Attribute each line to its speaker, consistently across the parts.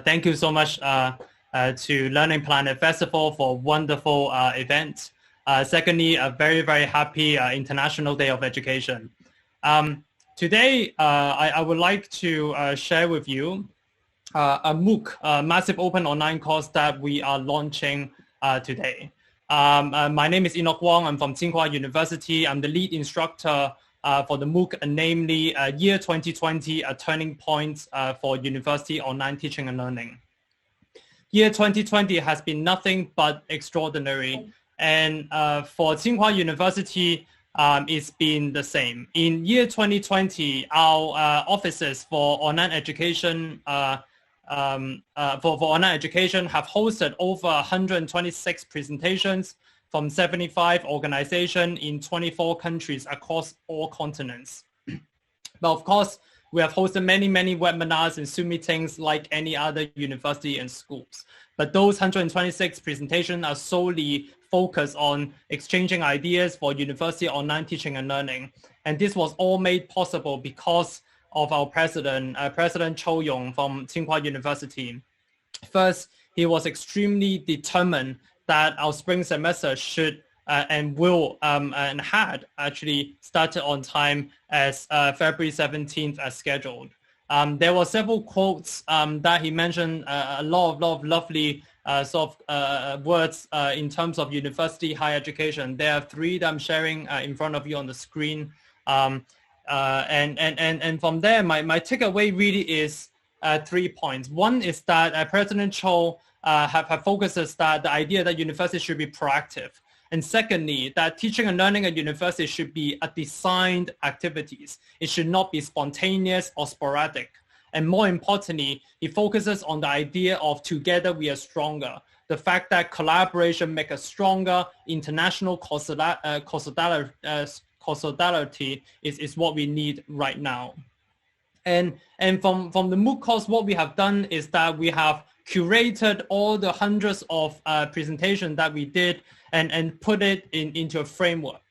Speaker 1: Thank you so much to Learning Planet Festival for a wonderful event. Secondly, a very, very happy International Day of Education. Today, I would like to share with you a MOOC, a massive open online course that we are launching today. My name is Enoch Wong. I'm from Tsinghua University. I'm the lead instructor for the MOOC, namely Year 2020, a turning point for university online teaching and learning. Year 2020 has been nothing but extraordinary. And for Tsinghua University, it's been the same. In year 2020, our offices for online education for online education have hosted over 126 presentations from 75 organizations in 24 countries across all continents. But of course, we have hosted many webinars and Zoom meetings like any other university and schools. But those 126 presentations are solely focused on exchanging ideas for university online teaching and learning. And this was all made possible because of our president, President Chou Yong from Tsinghua University. First, he was extremely determined that our spring semester should and will and had actually started on time as February 17th as scheduled. There were several quotes that he mentioned, a lot of lovely words in terms of university higher education. There are three that I'm sharing in front of you on the screen. And from there, my takeaway really is 3 points. One is that President Chou have focuses that the idea that universities should be proactive. And secondly, that teaching and learning at university should be a designed activities. It should not be spontaneous or sporadic. And more importantly, he focuses on the idea of together we are stronger. The fact that collaboration makes us stronger, international causality is what we need right now. And from the MOOC course, what we have done is that we have curated all the hundreds of presentations that we did and put it into a framework.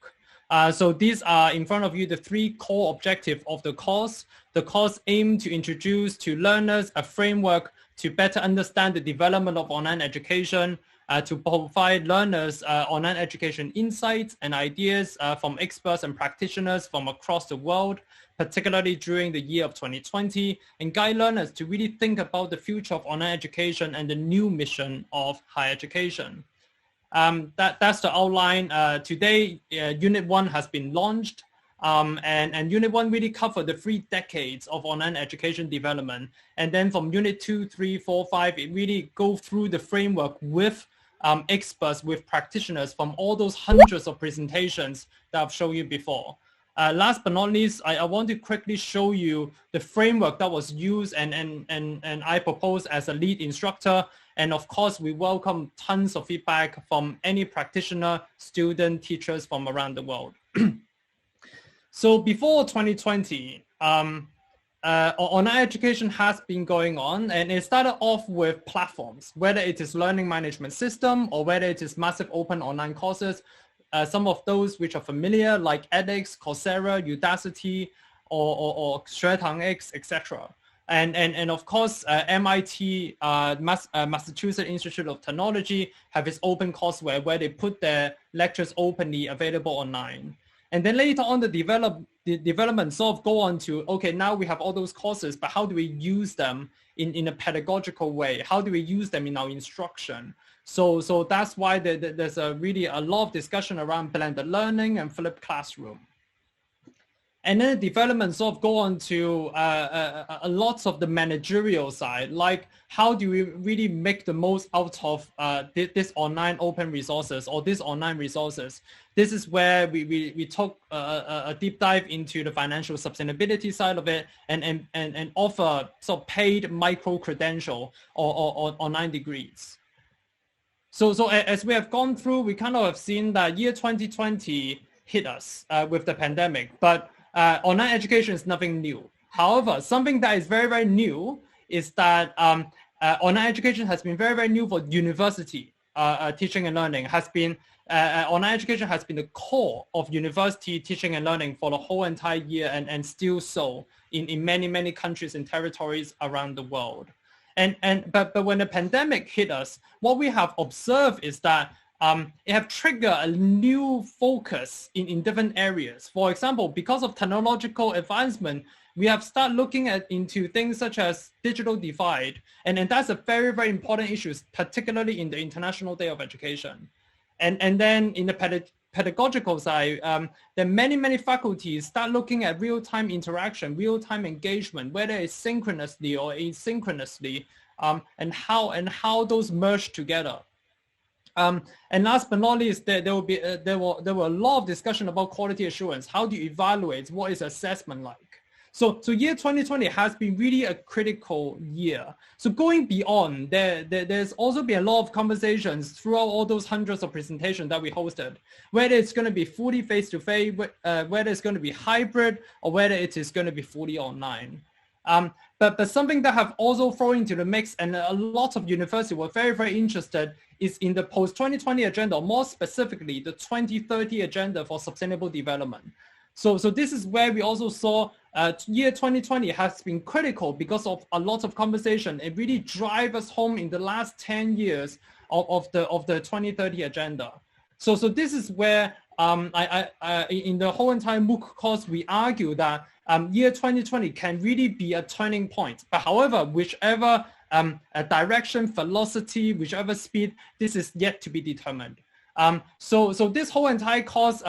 Speaker 1: So these are in front of you, the three core objectives of the course. The course aims to introduce to learners a framework to better understand the development of online education, to provide learners online education insights and ideas from experts and practitioners from across the world, particularly during the year of 2020, and guide learners to really think about the future of online education and the new mission of higher education. That's the outline. Today, Unit 1 has been launched, and Unit 1 really covered the 3 decades of online education development. And then from Unit 2, 3, 4, 5, it really goes through the framework with experts, with practitioners from all those hundreds of presentations that I've shown you before. Last but not least, I want to quickly show you the framework that was used and I propose as a lead instructor. And of course, we welcome tons of feedback from any practitioner, student, teachers from around the world. So before 2020, online education has been going on, and it started off with platforms, whether it is learning management system or whether it is massive open online courses. Some of those which are familiar, like edX, Coursera, Udacity, or SueTangX, etc. And of course, MIT, Massachusetts Institute of Technology, have its open courseware where they put their lectures openly available online. And then later on, the development sort of go on to, okay, now we have all those courses, but how do we use them in a pedagogical way? How do we use them in our instruction? So that's why there's really a lot of discussion around blended learning and flipped classroom. And then the development sort of go on to a lot of the managerial side, like how do we really make the most out of this online open resources or these online resources. This is where we took a deep dive into the financial sustainability side of it and offer sort of paid micro credential or online degrees. So as we have gone through, we kind of have seen that year 2020 hit us with the pandemic, but online education is nothing new. However, something that is very new is that online education has been very new for university teaching and learning. Online education has been the core of university teaching and learning for the whole entire year and still so in many countries and territories around the world. But when the pandemic hit us, what we have observed is that it have triggered a new focus in different areas. For example, because of technological advancement, we have started looking into things such as digital divide. And that's a very, very important issue, particularly in the International Day of Education. And then in the pedagogical side, there are many faculties start looking at real-time interaction, real-time engagement, whether it's synchronously or asynchronously, and how those merge together. And last but not least, there were a lot of discussion about quality assurance. How do you evaluate? What is assessment like? So year 2020 has been really a critical year. So going beyond, there's also been a lot of conversations throughout all those hundreds of presentations that we hosted, whether it's going to be fully face-to-face, whether it's going to be hybrid, or whether it is going to be fully online. But something that have also thrown into the mix, and a lot of universities were very, very interested, is in the post-2020 agenda, or more specifically, the 2030 agenda for sustainable development. So this is where we also saw year 2020 has been critical because of a lot of conversation. It really drives us home in the last 10 years of the 2030 agenda. So this is where in the whole entire MOOC course, we argue that year 2020 can really be a turning point. But however, whichever direction, velocity, whichever speed, this is yet to be determined. So this whole entire course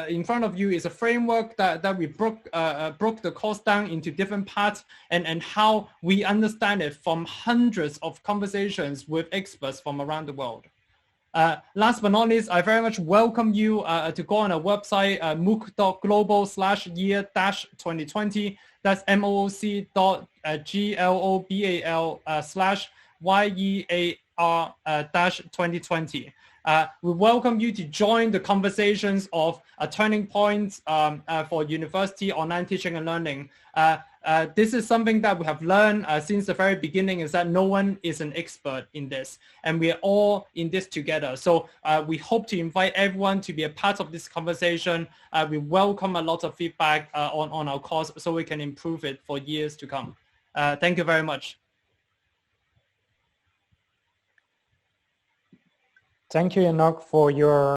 Speaker 1: in front of you is a framework that we broke the course down into different parts and how we understand it from hundreds of conversations with experts from around the world. Last but not least, I very much welcome you to go on our website, mooc.global/year-2020. That's mooc.global/year-2020. We welcome you to join the conversations of turning points for university online teaching and learning. This is something that we have learned since the very beginning, is that no one is an expert in this, and we are all in this together. So we hope to invite everyone to be a part of this conversation. We welcome a lot of feedback on our course so we can improve it for years to come. Thank you very much.
Speaker 2: Thank you, Enoch, for your